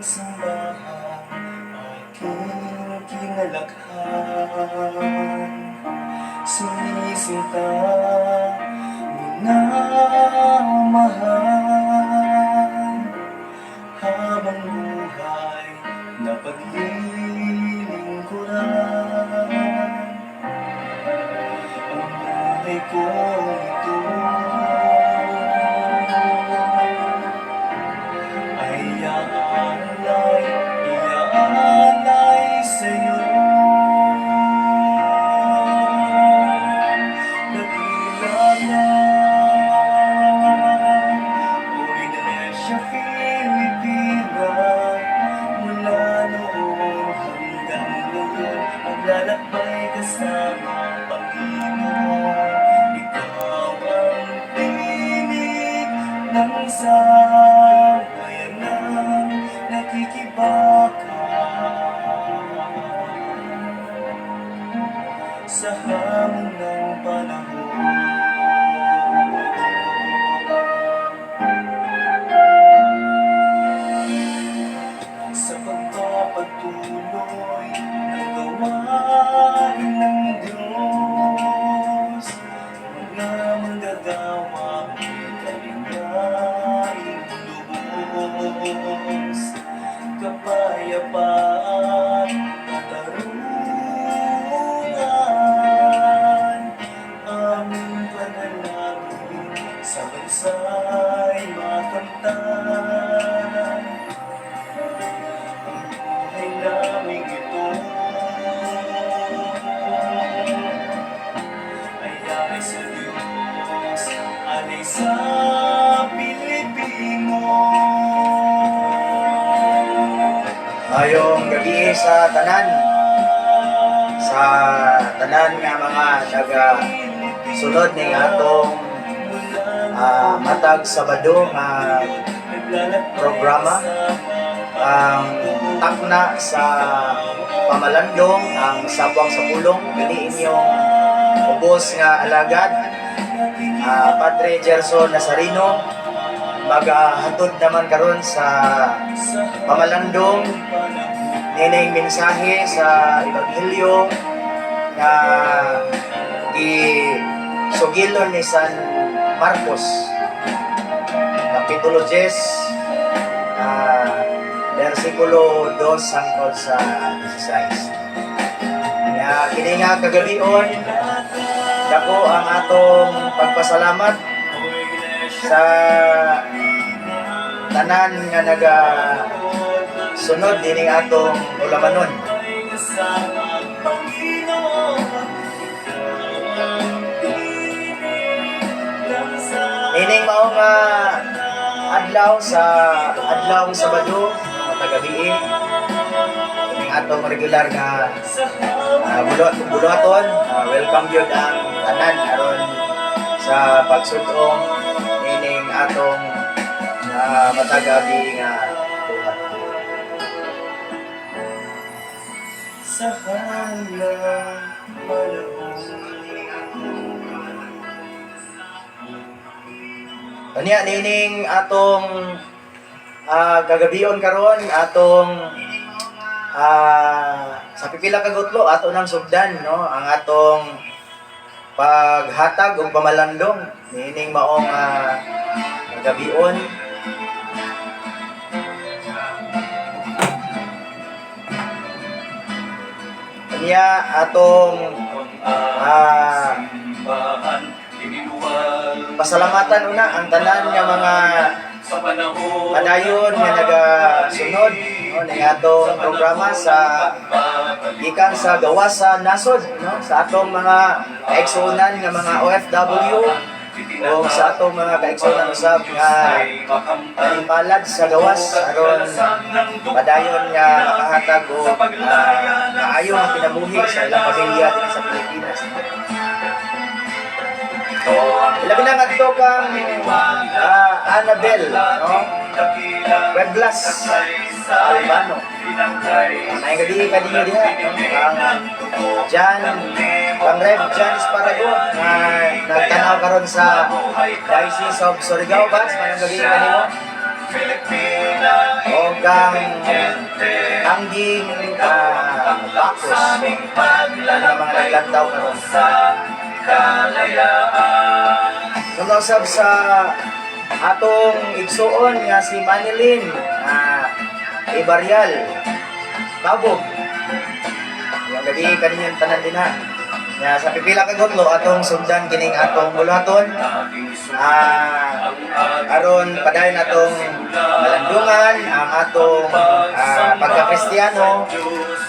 simbahan, aking kinalakhan. Sinisinta, minamahal, habang buhay na paglilingkuran. Ang buhay ko ito ay iaalay sa'yo. Dakila na o Indonesia, Filipina, mula noon hanggang ngayon, maglalakbay kasama Panginoon. Ikaw ang tinig ng sambayanang nakikibaka sa hamon ng panahon. Sa pagpapatuloy ng gawain ng Diyos, mga manggagawa may kaligayaing lubos, kapayapaan, katarungan, aming panalangin sa bansa'y makamtan. Ang buhay naming ito ay alay sa Diyos, alay sa Pilipino. Mayong gabi sa tanan nga mga sunod ning atong matag Sabado nga programa ang takna sa pamalandong ang sabwang sa pulong kini inyong ubos nga alagad Padre Gerson Nazarino maghatod naman karon sa pamalandong nining mensahe sa Ebanghelyo na gisugilon ni San Marcos Kapitulo 10 versikulo 2 hangtod sa 16. Kini nga kagabion dako ang atong pagpasalamat sa tanan nga naga sunod dining atong ulamanon. Nining mao nga adlaw Sabado matagabi kining atong regular nga buluhaton. Welcome gyud ang tanan aron sa pagsudong nining atong matagabi nga buhat. Sa hanggang panahon. Kanya nining atong kagabion karon atong sa pipila ka gutlo ato nang sugdan no ang atong paghatag og pamalandong nining maong kagabion. Kanya atong pasalamatan una ang tanan nga mga padayon nga nagasunod no ning atong programa sa gikan sa gawas sa nasod no sa atong mga kaigsunan nga mga OFW o sa atong mga kaigsunan usab nga palad sa gawas aron padayon nga makahatag og maayo nga kinabuhi sa ilang pamilya sa Pilipinas. Ilabi na nga dito kang Annabel, no? Weblas, Albano. May gabi ka din diha, ang Jan, ang Rev Jan Esparago, na nagtanaw karon sa Diocese of Surigao, Bats, may gabi ka nimo. O kang angging bakos ng mga naglantaw karon. Namasab sa atong igsuon nga si Manilyn Ibarial Kabog. Yung gabi kaninyang tanan din ha. Ya, sa pipila ka gutlo atong sugdan kining atong bulaton. Aron padayon atong malandungan ang atong pagka-Kristiyano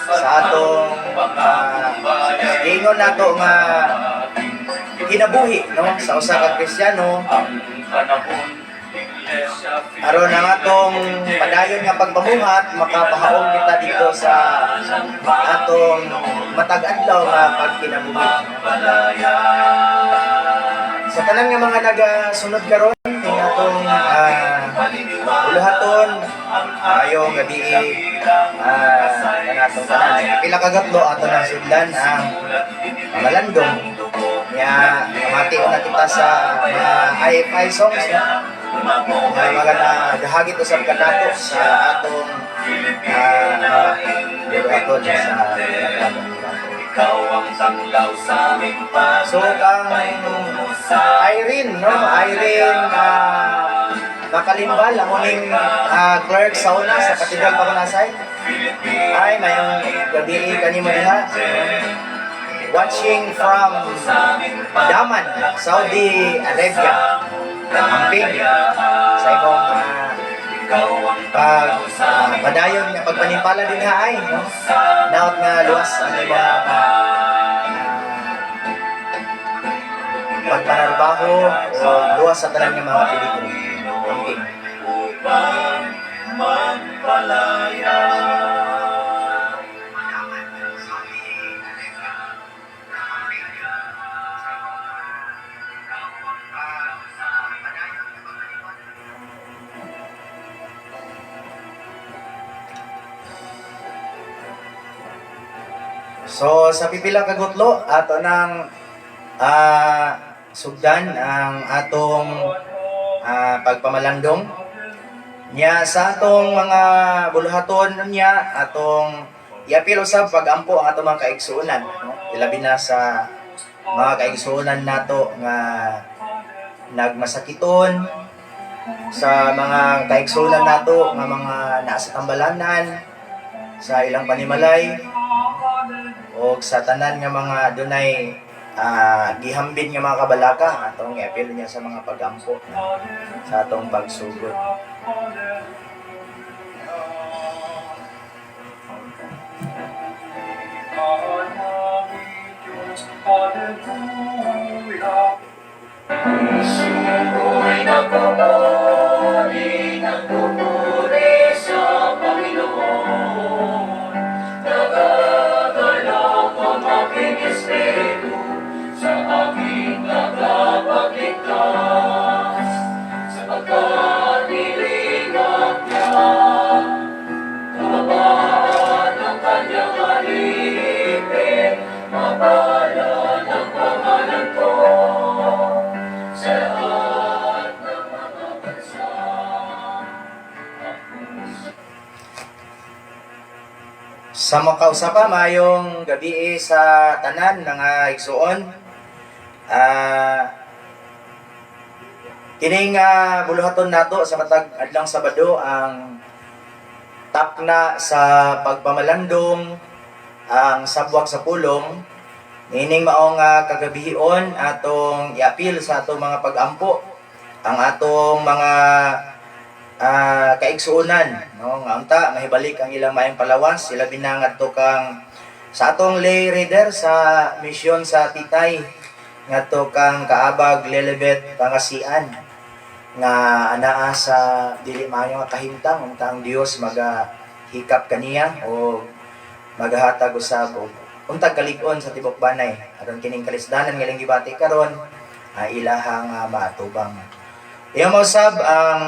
sa atong ingon nato nga kinabuhi no sa usa ka Kristiyano. Aron ang atong padayon nga pagpamuhat makapahaom kita dito sa atong matag adlaw nga pagkinabuhi. Sa tanan nga mga nagasunod karon ning atong uluhaton ayong gabi kanatong tanan pila ka gatlo ato nang sudlan ang malandong ya kamati na kita sa mga hi-fi songs mga nagahagit usab kanato sa atong uluhaton so kang Irene no Irene Makalimbal ang muling clerk sa una sa Katedral Pakunasay ay mayong gabi kanimo diha watching from Daman, Saudi Arabia amping sa imong padayon nga pagpanimpala din ha ay no? Naot nga luwas ang imong pagpanarbaho o luwas sa tanan nga mga pelikula amping magpalaya. So sa pipila ka gutlo ato nang sugdan ang atong pagpamalandong nya sa atong mga buluhaton niya atong iapil usab pagampo ang atong mga kaigsuonan no? Ilabi na sa mga kaigsuonan nato nga nagmasakiton sa mga kaigsuonan nato nga mga nasa tambalanan sa ilang panimalay o sa tanan nga mga dunay gihambin nga mga kabalaka atong i-appeal niya sa mga pagampo sa atong pagsugod. Sumuko'y nagpupuri, nagpupuri sa Panginoon. Nagagalak ang aking espiritu sa aking tagapagligtas. Sapagkat nilingap niya, kababaan ang kanyang alipin, mabalan ang pangalan ko. Sa makausapa mayong gabi sa tanan nga igsuon. Kining buluhaton nato sa matag adlang Sabado ang takna sa pagpamalandong ang sabwag sa pulong. Nining maong kagabihon atong iapil sa atong mga pagampo ang atong mga kaigsuonan no nga unta mahibalik ang ilang maayong palawas sila binangadto kang sa atong lay reader sa misyon sa Titay ngadto kang kaabag Lelebet Pangasian nga anaa sa dili maayo nga kahimtang unta ang Dios magahikap kaniya o magahatag usab og untag kalig-on sa tibok banay aron kining kalisdanan nga ilang gibati karon ilahang maatubang. Iyang mausab ang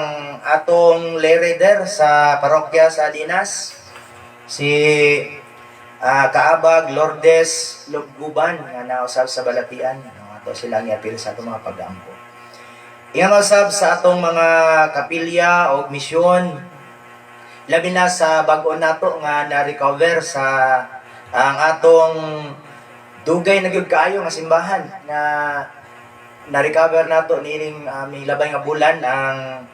atong lay reader sa parokya sa Dinas si Kaabag Lourdes Lubguban nga nausab sa Balatian ato silang iapil sa atong mga pagampo. Iyang mausab sa atong mga kapilya o misyon labi na sa bag-o nato nga na-recover sa ang atong dugay na gyud kaayo nga simbahan nga na-recover nato nining may labay nga bulan ang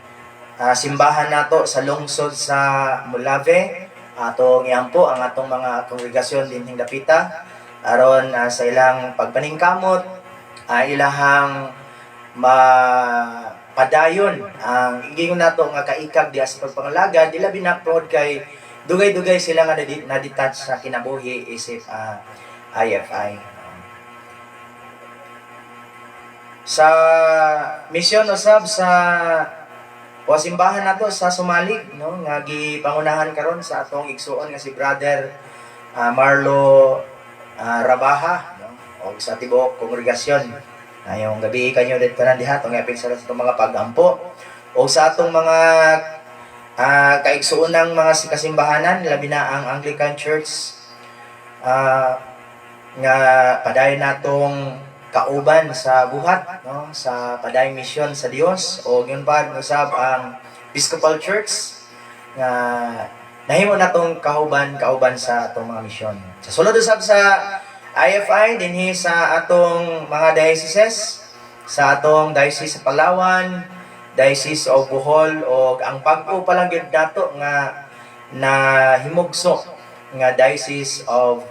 simbahan nato sa lungsod sa Molave. Atong iampo ang atong mga kongregasyon dinhing dapita aron sa ilang pagpaningkamot ilahang mapadayon ang ingon nato nga kaikag diha sa pagpangalagad dila binapod kay dugay-dugay sila nga na-detach sa kinabuhi isip IFI. Sa misyon usab sa simbahan nato sa Sumalig no nga gipangunahan karon sa atong igsuon nga si Brother Marlo Rabaha no og sa tibuok kongregasyon. Ngayong gabi kanyo dit kanan diha tong eping sa atong mga pagampo o sa atong mga kaigsuonang mga kasimbahanan labi na ang Anglican Church nga padayon natong kauban sa buhat no sa padayong misyon sa Dios o yun pa usab ang Episcopal Church nga nahimo natong kauban sa atong mga misyon. Sa sulod usab sa IFI dinhi sa atong mga dioceses sa atong Diocese sa Palawan, Diocese of Bohol o ang pag-o pa lang gyud nato nga na himugso nga Diocese of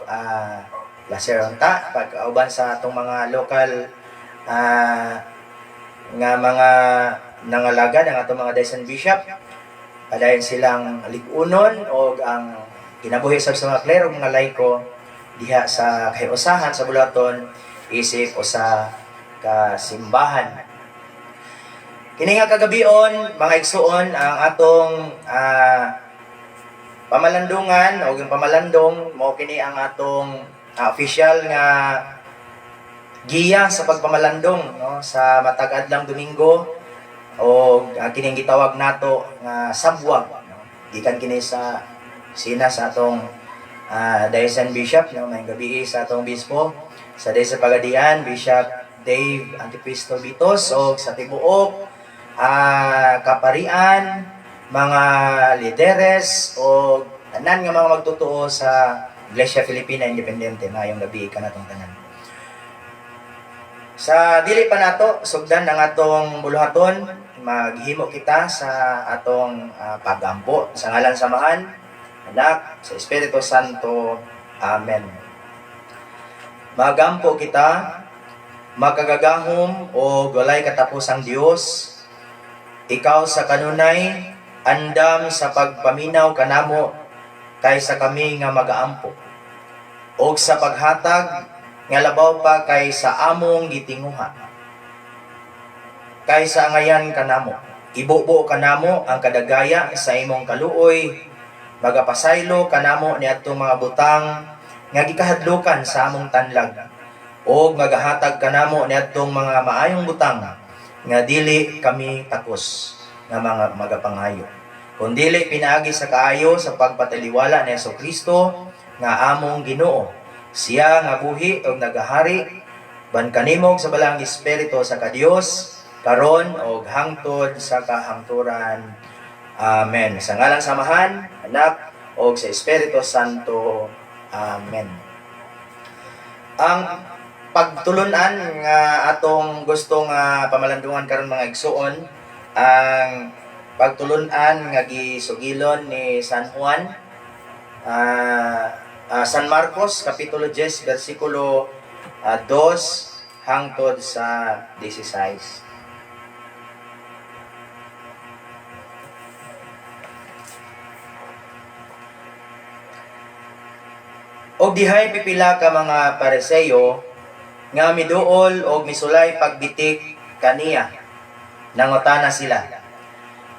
Lacerda pag-auban sa atong mga local nga mga nangalagad ang atong mga diocesan bishop padayon silang lig-unon o ang kinabuhi sa mga klero mga laiko diha sa kahiusahan sa bulaton isip o sa kasimbahan. Kini nga kagabion mga igsuon ang atong pamalandungan o yung pamalandong mo kini ang atong official nga giya sa pagpamalandong no sa matag adlang Domingo o kining gitawag nato nga sabwag no gikan kini sa sina sa atong Diocesan Bishop no may gabi sa atong bispo sa Diyos sa Pagadian Bishop Dave Anticristo Bitos o sa tibuok kaparian mga lideres o tanan nga mga magtutuo sa Iglesia Filipina Independente na yung gabi ka natong tanan. Sa dili pa nato sugdan ang atong buluhaton maghimo kita sa atong pagampo sa ngalan samahan anak sa Espiritu Santo. Amen. Magampo kita makagagahom o walay katapusang Dios ikaw sa kanunay andam sa pagpaminaw kanamo kaysa kami nga magaampo og sa paghatag nga labaw pa kaysa among gitinguha kaysa angayan kanamo ibubo kanamo ang kadagaya sa imong kaluoy magapasaylo kanamo niadtong mga butang nga gikahadlukan sa among tanlag og magahatag kanamo niadtong mga maayong butang nga dili kami takos nga mga magapangayo kundili pinaagi sa kaayo sa pagpataliwala ni Jesucristo nga among Ginoo siya nga buhi og nagahari ban kanimog sa balang espiritu sa kadios karon og hangtod sa kahangturan. Amen. Sa ngalan samahan anak og sa Espiritu Santo. Amen. Ang pagtulunan nga atong gustong pamalandungan karon mga igsuon ang pagtulunan nga gisugilon ni San Juan San Marcos kapitulo 10 bersikulo 2 hangtod sa 16. Og dihay pipila ka mga Pariseo nga miduol og misulay pagbitik kaniya nangutana sila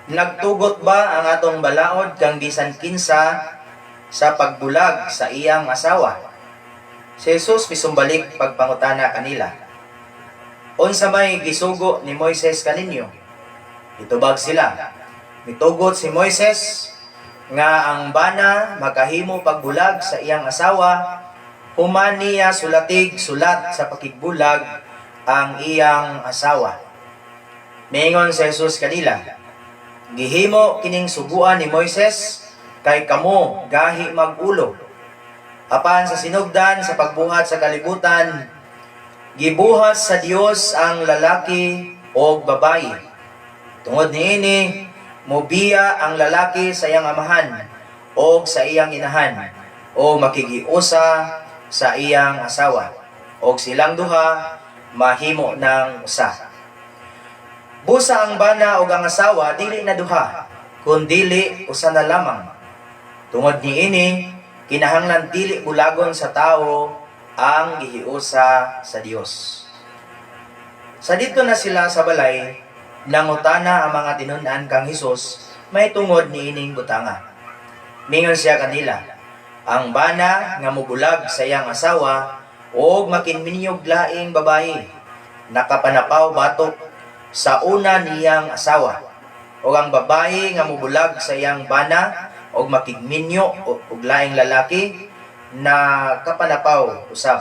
nagtugot ba ang atong balaod kang bisan kinsa sa pagbulag sa iyang asawa? Si Jesus misumbalik pagpangutana kanila unsa may gisugo ni Moises kaninyo? Itubag sila mitugot si Moises nga ang bana makahimo pagbulag sa iyang asawa human niya sulatig sulat sa pakigbulag ang iyang asawa. Mingon si Jesus kanila, gihimo kining suguan ni Moises kay kamo gahi magulo. Apan sa sinugdan sa pagbuhat sa kalibutan, gibuhat sa Dios ang lalaki o babayi. Tungod niini, mobiya ang lalaki sa iyang amahan o sa iyang inahan o makigiusa sa iyang asawa o silang duha mahimo ng usa. Busa ang bana o ang asawa dili na duha, kun dili usa na lamang. Tungod niini, kinahanglan dili bulagon sa tao ang gihiusa sa Dios. Sa dito na sila sa balay, nangutana ang mga tinun-an kang Hesus, may tungod niining butanga. Mingon siya kanila, ang bana nga mubulag sa iyang asawa o makinminyog laing babayi, nakapanapaw batok sa una niyang asawa, o ang babayi nga mubulag sa iyang bana o makigminyo o laing lalaki na kapanapaw usab.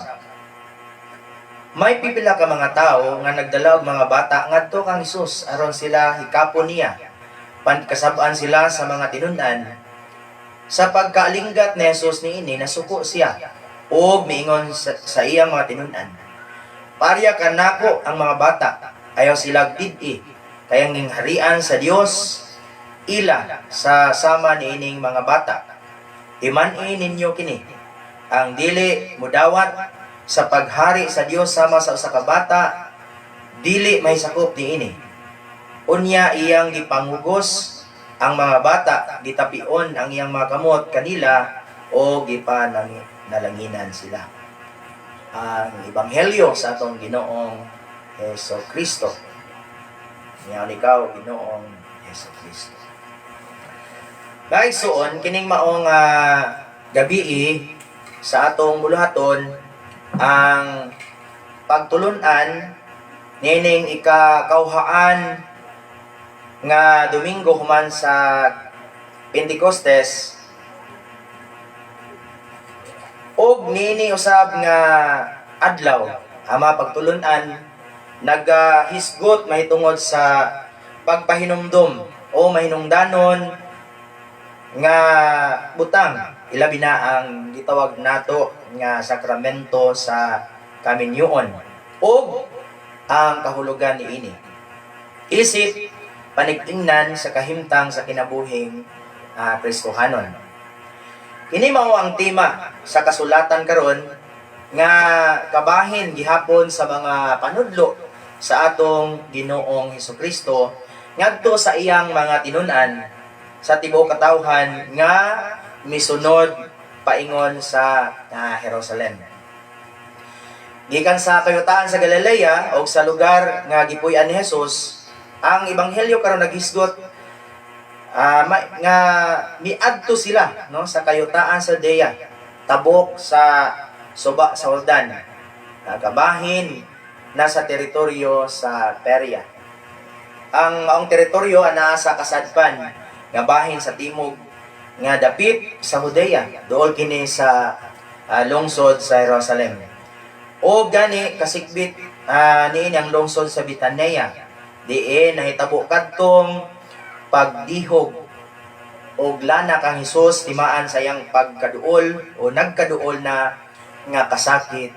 May pipila ka mga tao nga nagdala og mga bata ngadto kang Hesus aron sila hikapon niya. Pankasab-an sila sa mga tinun-an. Sa pagkaalinggat ni Hesus niini nasuko siya ug miingon sa iyang mga tinun-an, "Parya kanako ang mga bata, ayaw sila did-i, kayang gingharian sa Dios ila sa sama niining mga bata. Iman-i ninyo kini, ang dili mudawat sa paghari sa Dios sama sa usa ka bata, dili may sakop niini. Unya iyang gipangugos ang mga bata, gitapion ang iyang mga kamot kanila o gipanalanginan sila." Ang ebanghelyo sa atong Ginoong Hesus Kristo. Ngayon ikaw, Ginoong Hesus Kristo. Naigsuon, kining maong gabi sa atong buluhaton, ang pagtulunan nining ikakauhaan nga Domingo human sa Pentecostes, og nini usab nga adlaw ama pagtulunan nagahisgot mahitungod sa pagpahinumdom o mahinungdanon nga butang, ilabi na ang gitawag nato nga sakramento sa kaminyoon o ang kahulugan niini. Isip panigtingnan sa kahimtang sa kinabuhing Kristohanon. Kini mao ang tema sa kasulatan karon nga kabahin gihapon sa mga panudlo sa atong Ginoong Hesukristo ngadto sa iyang mga tinun-an sa tibuok katawhan nga misunod paingon sa Jerusalem. Gikan sa kayutaan sa Galilea o sa lugar nga gipuy-an ni Jesus, ang ebanghelyo karon naghisgot nga miadto sila no sa kayutaan sa Judea, tabok sa suba sa Jordan, kabahin nasa teritoryo sa Peria. Ang maong teritoryo ana sa kasadpan nga bahin sa timog nga dapit sa Judea, duol kini sa lungsod sa Jerusalem. O gani kasikbit niini ang lungsod sa Betania, diin nahitabo kadtong pagdihog og lana kang Hesus timaan sa iyang pagkaduol o nagkaduol na nga kasakit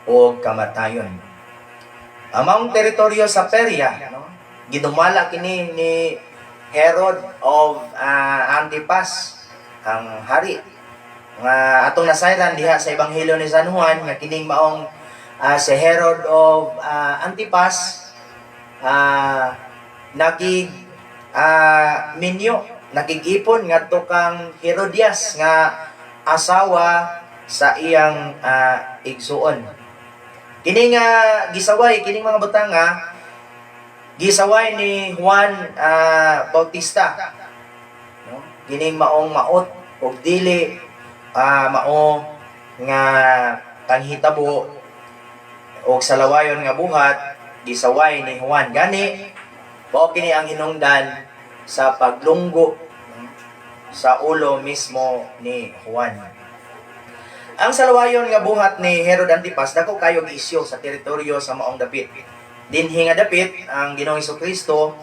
o kamatayon. Among teritoryo sa Peria, no, gidumala kini ni Herod of Antipas, ang hari nga atong nasayran diha sa ebanghelyo ni San Juan nga kining maong si Herod of Antipas nakigipon ngadto kang Herodias nga asawa sa iyang igsuon. Kini nga gisaway kining mga butanga gisaway ni Juan Bautista. No? Kining maong maot og dili mao nga panghitabo og salawayon nga buhat gisaway ni Juan. Gani mao kini ang hinungdan sa paglunggo sa ulo mismo ni Juan. Ang salawayon nga buhat ni Herod Antipas dako kayo giisyo sa teritoryo sa maong dapit. Dinhi nga dapit ang Ginoong Hesukristo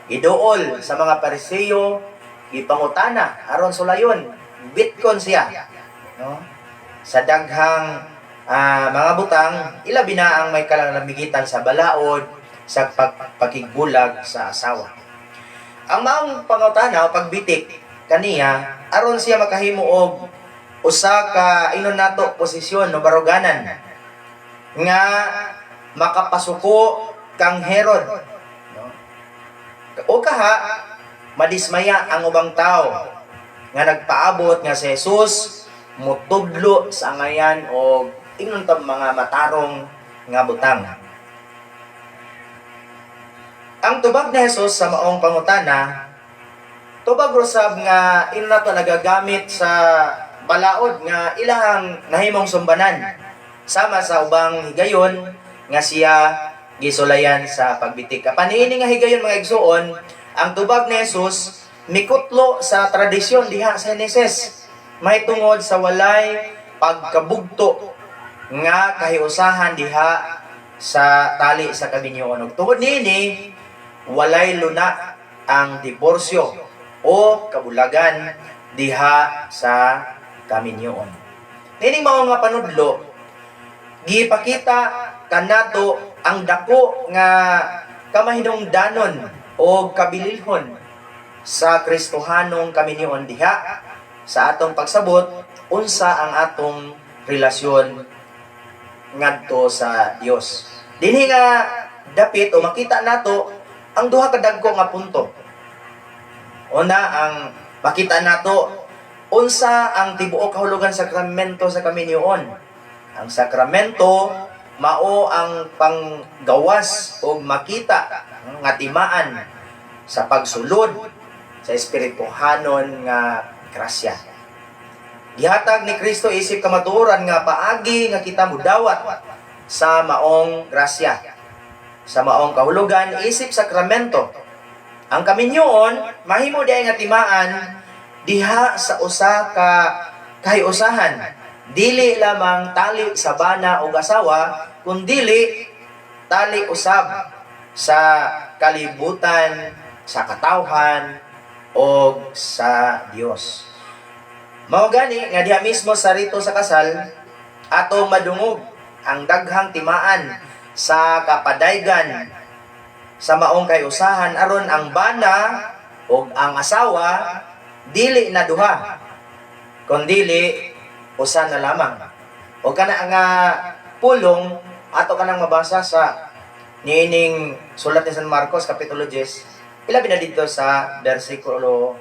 iduol sa mga Pariseo gipangutana aron sulayon bitkon siya, no? Sa daghang mga butang, ilabi na ang may kalamigitan sa balaod sa pagkigbulag sa asawa. Ang maong pangutana o pagbitik kaniya aron siya makahimo og usa ka inon nato posisyon no baruganan nga makapasuko kang Herod, no? O kaha madismaya ang ubang tao nga nagpaabot nga si Jesus mutudlo sa angayan o ingnon ta mga matarong nga butang. Ang tubag ni Jesus sa maong pangutana, tubag rosab nga ino na to nagagamit sa balaod nga ilahang nahimong sumbanan sama sa ubang higayon nga siya gisulayan sa pagbitik. Paniini nga higayon mga igsuon, ang tubag ni Jesus mikutlo sa tradisyon diha sa Heneses. May tungod sa walay pagkabugto nga kahiusahan diha sa tali sa kabinyoon. Ug tungod niini walay luna ang diborsyo o kabulagan diha sa kaminyoon. Nining mao nga panudlo gipakita kanato ang dako nga kamahinungdanon o kabililhon sa Kristohanong kaminyoon diha sa atong pagsabot unsa ang atong relasyon ngadto sa Dios. Dinhi nga dapit o makita nato ang duha ka dagko nga punto. Una, ang makita nato unsa ang tibuok kahulugan sa sakramento sa kaminyoon. Ang sakramento mao ang panggawas o makita nga timaan sa pagsulod sa espirituhanon nga grasya. Gihatag ni Kristo isip kamatuoran nga paagi nga kita mudawat sa maong grasya, sa maong kahulugan isip sakramento. Ang kaminyoon mahimo diay nga timaan diha sa usa ka kahiusahan, dili lamang tali sa bana o asawa, kundili tali usab sa kalibutan, sa katawhan o sa Dios. Mao gani nga diha mismo sa rito sa kasal ato madungog ang daghang timaan sa kapadaygan sa maong kayusahan aron ang bana o ang asawa dili na duha kundili usa na lamang. O kana nga pulong ato kanang mabasa sa niining sulat ni San Marcos kapitulo 10 ilabi na dito sa bersikulo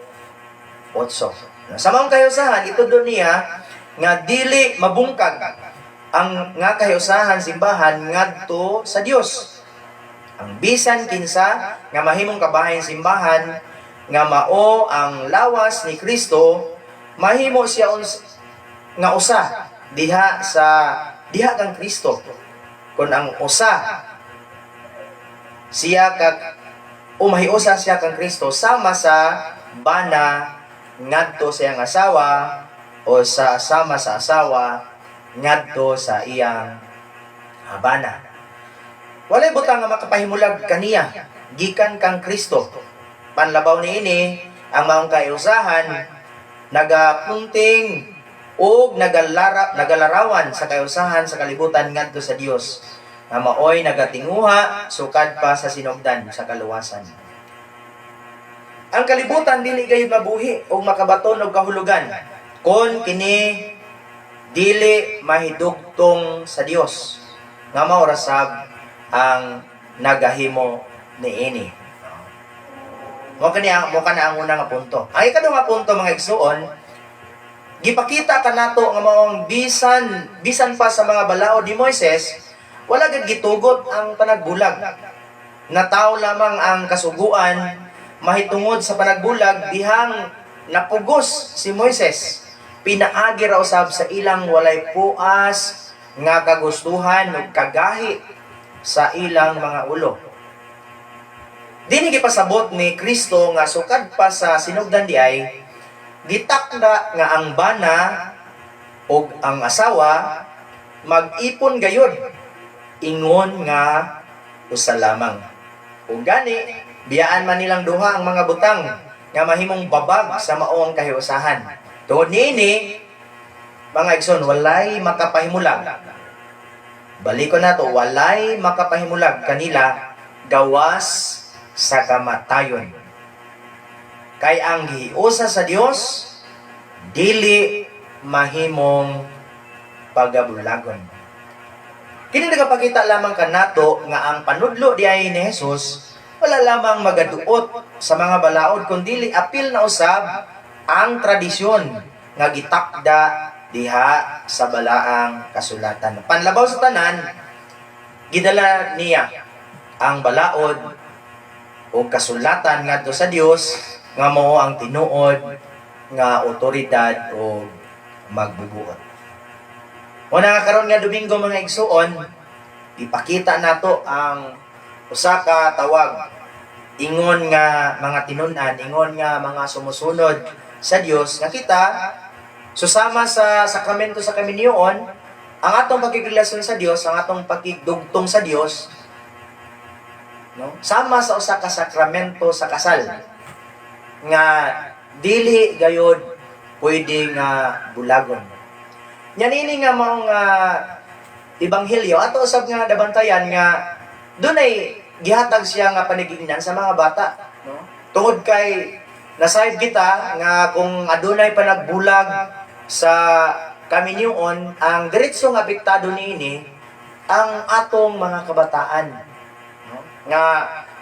8. Sa maong kahiusahan itudlo niya nga dili mabungkag ang nga kahiusahan simbahan ngadto sa Dios. Ang bisan kinsa nga mahimong kabahin simbahan nga mao ang lawas ni Kristo mahimo siya nga usa diha kang Kristo. Kun ang usa siya kag mahiusa siya kang Kristo sama sa bana ngadto sa iyang asawa o sama sa asawa ngadto sa iyang bana. Walay butang nga makapahimulag kaniya gikan kang Kristo. Panlabaw niini ang maong kayusahan nagapunting o nagalarawan sa kayusahan sa kalibutan ngadto sa Dios nga maoy nagatinguha sukad pa sa sinugdan sa kaluwasan. Ang kalibutan dili gayud mabuhi o makabaton og kahulugan kon kini dili mahidugtong sa Dios nga mao rasab ang nagahimo niini. Mo kana ang una nga punto. Ang ikaduha nga punto mga igsuon, gipakita kanato nga maong bisan pa sa mga balaod ni Moises, wala gid gitugot ang panagbulag. Nataw lamang ang kasuguan mahitungod sa panagbulag dihang napugos si Moises. Pinaagi ra usab sa ilang walay puas nga kagustuhan ug kagahi sa ilang mga ulo. Dini gipasabot ni Kristo nga sukad pa sa sinugdan diay gitakda nga ang bana ug ang asawa mag-ipon gayud ingon nga usa lamang. Ug gani biyaan man nilang duha ang mga butang nga mahimong babag sa maong kahiusahan. Tungod niini, mga igsoon, walay makapahimulag. Baliko na to, walay makapahimulag kanila gawas sa kamatayon. Kay ang giusa sa Dios dili mahimong pagabulagon. Kini nagapakita lamang kanato nga ang panudlo diay ni Jesus wala lamang magaduot sa mga balaod kundi apil na usab ang tradisyon nga gitakda diha sa balaang kasulatan. Panlabaw sa tanan, gidala niya ang balaod o kasulatan ngadto sa Dios nga mao ang tinuod nga otoridad o magbubuot. Una nga karon nga Domingo mga igsuon, ipakita nato ang usa ka tawag ingon nga mga tinun-an, ingon nga mga sumusunod sa Dios nga kita susama sa sakramento sa kaminyoon, ang atong pagkikirelasyon sa Dios, ang atong pagkidugtong sa Dios, no? Sama sa usa ka sakramento sa kasal nga dili gayud pwede nga bulagon. Nyanini nga mao nga ebanghelyo ato usab nga dabantayan nga dunay gihatag siya nga panigingnan sa mga bata, no? Tungod kay nasayod kita nga kung adunay pa nagbulag sa kaminyoon, ang diretso nga apektado niini ang atong mga kabataan, no? Nga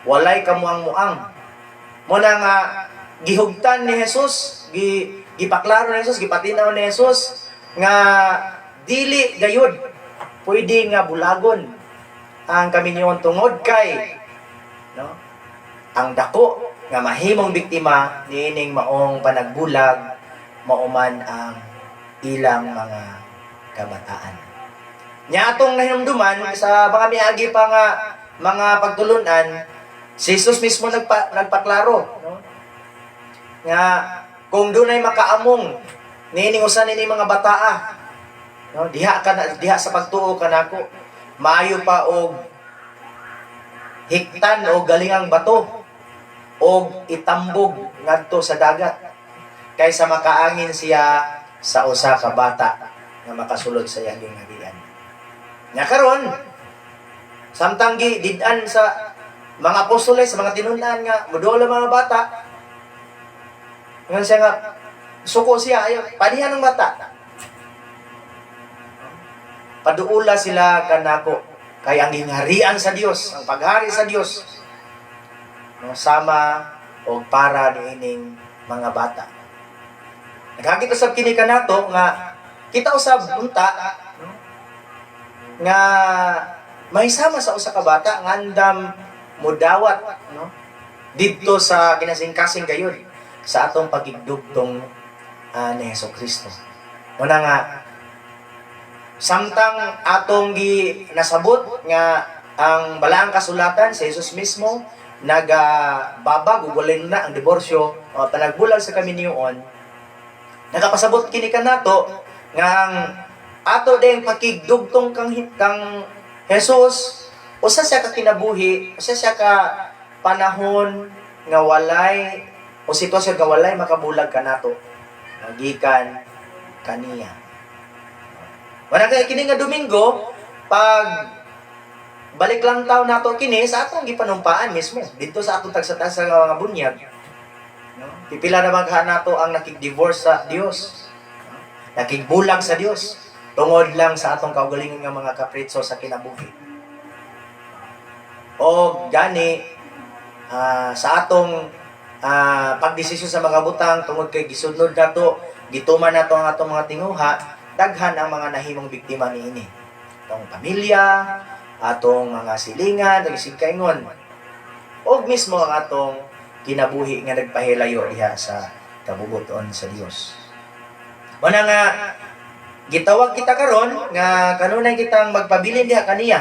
walay kamuang-muang. Muna nga gihugtan ni Jesus, gipaklaro ni Jesus, gipatinaw ni Jesus nga dili gayud pwede nga bulagon ang kaminyoon tungod kay, no, ang dako nga mahimong biktima niining maong panagbulag mauman ang ilang mga kabataan. Nya atong nahinumduman sa mga miagi pa nga mga pagtulunan, si Jesus mismo nagpaklaro, no? Nga kung dunay makaamong niining usa nini mga bataa, no, diha sa pagtuo kanako, maayo pa og hiktan o galingang bato o itambog ngadto sa dagat kaysa makaangin siya sa usa ka bata nga makasulod sa iyang harian. Nya karon samtang did-an sa mga apostoles, sa mga tinunan nga moduol ang mga bata, ngan siya nga suko siya ayo padihan ng bata. Paduula sila kanako kay ang hingharian sa Dios, ang paghari sa Dios, no, sama o para niining mga bata. Nagkakita usab kini kanato nga kita usab unta, no, nga may sama sa usa ka bata nga andam mudawat, no, didto sa kinasingkasing gayud sa atong pagigdugtong ni Hesukristo. Muna nga samtang atong nasabot nga ang balaang kasulatan sa Jesus mismo nagbabag ugulin na ang diborsyo o panagbulag sa kaminyoon, nakapasabot kini kanato nga ang ato ding pakigdugtong kang Jesus usa siya ka kinabuhi, usa siya ka panahon nga walay o sitwasyon nga walay makabulag kanato gikan kaniya. Wala kay kini nga Domingo, pag balik lang taw nato kini sa atong gipanumpaan mismo dito sa atong tagsa-tagsa nga mga bunyag. No? Pipila na magha nato ang nakig-divorce sa Dios. No? Nakigbulag sa Dios tungod lang sa atong kaugalingon nga mga kapritso sa kinabuhi. O gani sa atong pagdesisyon sa mga butang tungod kay gisunod nato, gituman nato ang atong mga tinguha, daghan ang mga nahimong biktima niini. Atong pamilya, atong mga silingan, nagisigkaingon, o mismo ang atong kinabuhi nga nagpahilayo diha sa kabubuton sa Dios. Muna nga gitawag kita karon nga kanunay kitang magpabilin diha kaniya.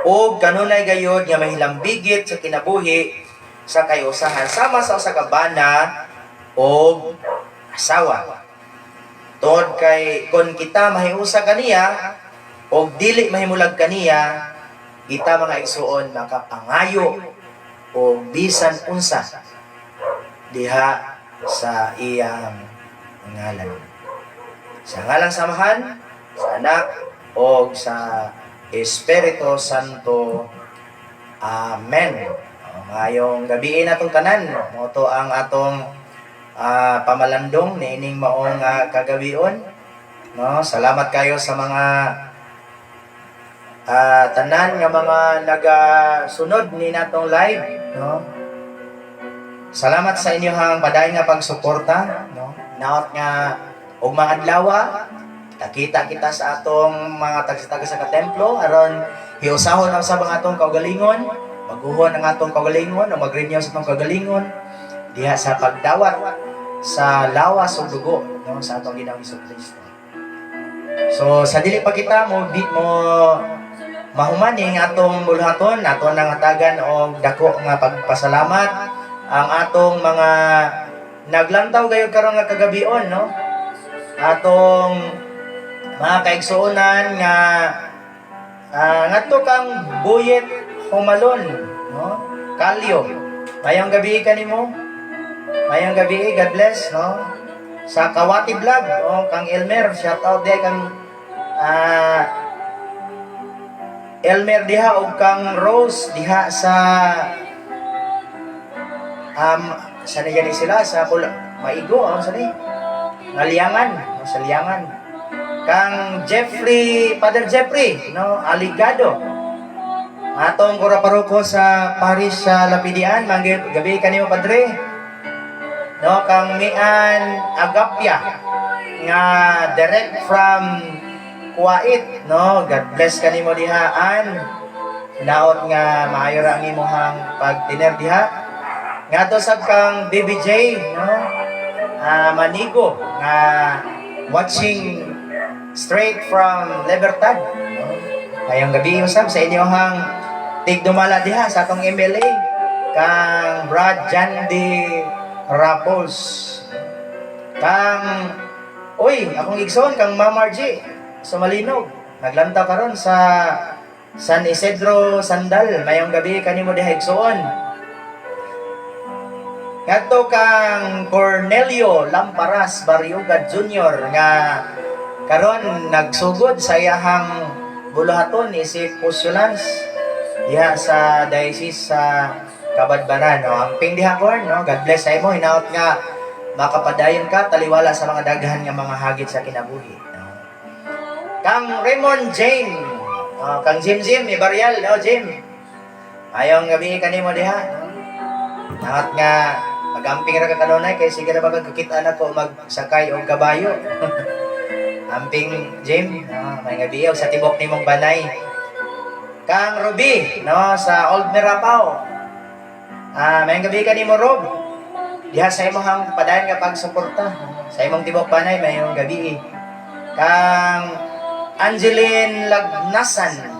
O kanunay gayod nga mahilambigit sa kinabuhi sa kayusahan sama sa usa ka bana o asawa. Tungod kay kon kita mahiusa kaniya o dili mahimulag kaniya, kita mga igsuon makapangayo o bisan unsa diha sa iyang ngalan. Sa ngalang samahan, sa anak, o sa Espiritu Santo. Amen. Ngayong gabi na itong tanan, ito ang atong pamalandong niining maong kagabion. No, salamat kayo sa mga tanan nga mga nagasunod ni natong live, no. Salamat sa inyong padayon nga pagsuporta, no. Naot nga og mga adlaw kita sa atong mga taga sa katemplo aron hiusahon ang sa mga atong kaugalingon, maguhon ang atong kaugalingon o mag-renew sa atong kaugalingon diha sa pagdawat sa lawas ug dugo, no, sa atong Ginoong Hesukristo. So sa dili pa kita mo mahuman ning atong buluhaton, aton nang hatagan og dako nga pagpasalamat ang atong mga naglantaw gayud karon nga kagabion, no. Atong mga kaigsuonan nga ngadto kang Buyet Humalon, no. Kalyo. Mayong gabi kanimo. Mayong gabi, God bless, no. Sa Kawati Vlog, no, kang Elmer, shout out day kang Elmer diha ug kang Rose diha sa saan yan sila sa Maigo, sa ni Ngaliangan, sa Liangan. Kang Jeffrey, Father Jeffrey, no, Aligado. Atong kura paruko sa Parish sa Lapidian, gabi kanimo padre. No, kang Mian Agapia nga direct from Kuwait, no. God bless kanimo dihaan. Naot nga maayo ra ang imong pagdiner diha. Ngadto sab kang BBJ, no. Manigo nga watching straight from Libertad, no? Ngayong gabi usab sa inyohang tigdumala diha sa atong MLA kang Brad Jandy Rapos, kang akong igsoon kang Ma'am Margie sa Malinog, naglanta karon sa San Isidro Sandal. Mayong gabi kanimo diha igsoon. Ngadto kang Cornelio Lamparas Barriugad Jr. nga karon nagsugod sa iyahang buluhaton isip Pusulans diha sa Diocese sa Kabadbaran, no. Amping diha korn, no. God bless sa imo, hinaot nga makapadayon ka taliwala sa mga daghan nga mga hagit sa kinabuhi, no. Kang Raymond Jane, kang Jim Ibarial, no, Jim. Ayong gabi kanimo diha, no. Hinaot nga magamping ra ka kanunay kay sige ra ba kakita na ko magsakay og kabayo. Amping Jim, may gabi sa tibok nimong banay. Kang Ruby, no, sa Old Mirapao. May gabi kanimo Rob. Diha sa imong padayon nga pagsuporta sa imong tibok banay mayong gabi. Kang Angeline Lagnasan.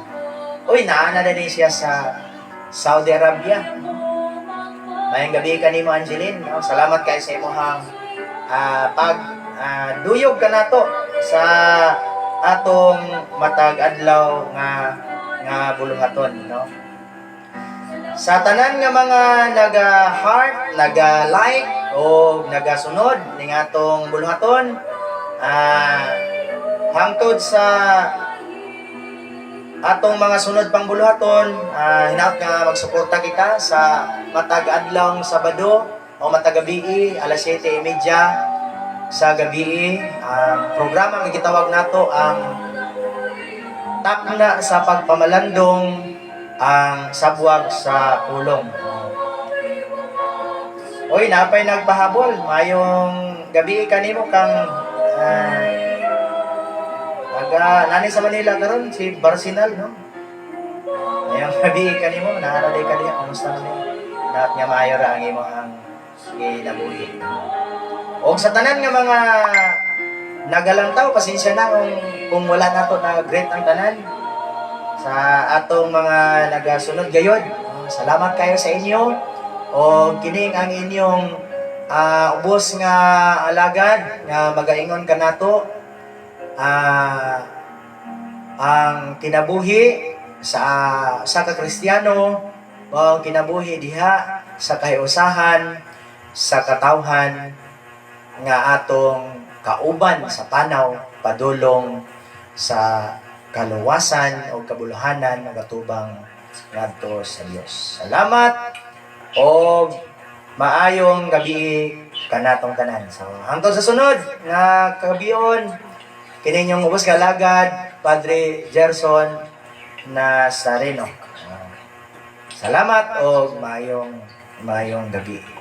Naana din siya sa Saudi Arabia. Mayong gabi kanimo Angeline, no? Salamat kay sa imong duyog ka nato sa atong matag adlaw nga buluhaton, no. Sa tanan nga mga naga-heart, naga-like o nagasunod ning atong buluhaton, hangtod sa atong mga sunod pang buluhaton, hinaot nga magsuporta kita sa matag adlaw Sabado o matag gabi alas 7:30 sa gabi. Programa nga gitawag nato ang takna sa pagpamalandong ang sabwag sa pulong. Napay nagpahabol. Mayong gabi kanimo kang nani sa Manila karon si Barsinal, no. Mayong gabi kanimo naaraday ka diha, kumusta man? Lahat nga maayo ra ang imong kinabuhi. O sa tanan nga mga nagalantaw, pasensya na kung wala nato na great ang tanan sa atong mga nagasunod gayod. Salamat kayo sa inyo o kining ang inyong ubos nga alagad nga magaingon ka nato ang kinabuhi sa ka-Kristiyano o kinabuhi diha sa kahiusahan sa katawhan nga atong kauban sa panaw padulong sa kaluwasan o kabuluhanan ng katubang ngadto sa Dios. Salamat o maayong gabi kanatong tanan. So, hangtod sa sunod nga kabiyon kininyong ubos kalagad Padre Gerson Nazareno. Salamat o maayong gabi.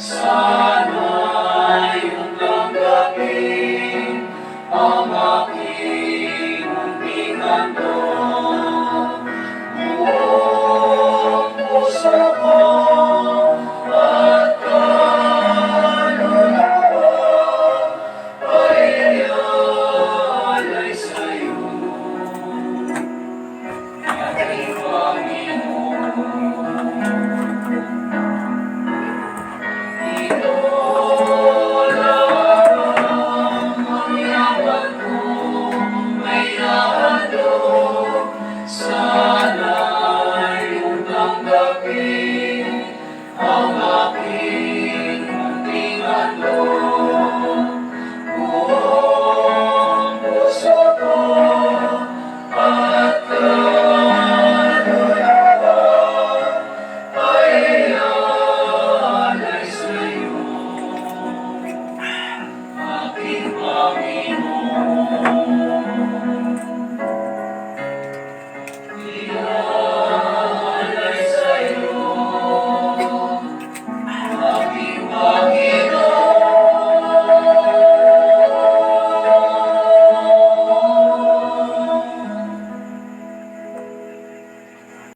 Sana yung tanggapin ang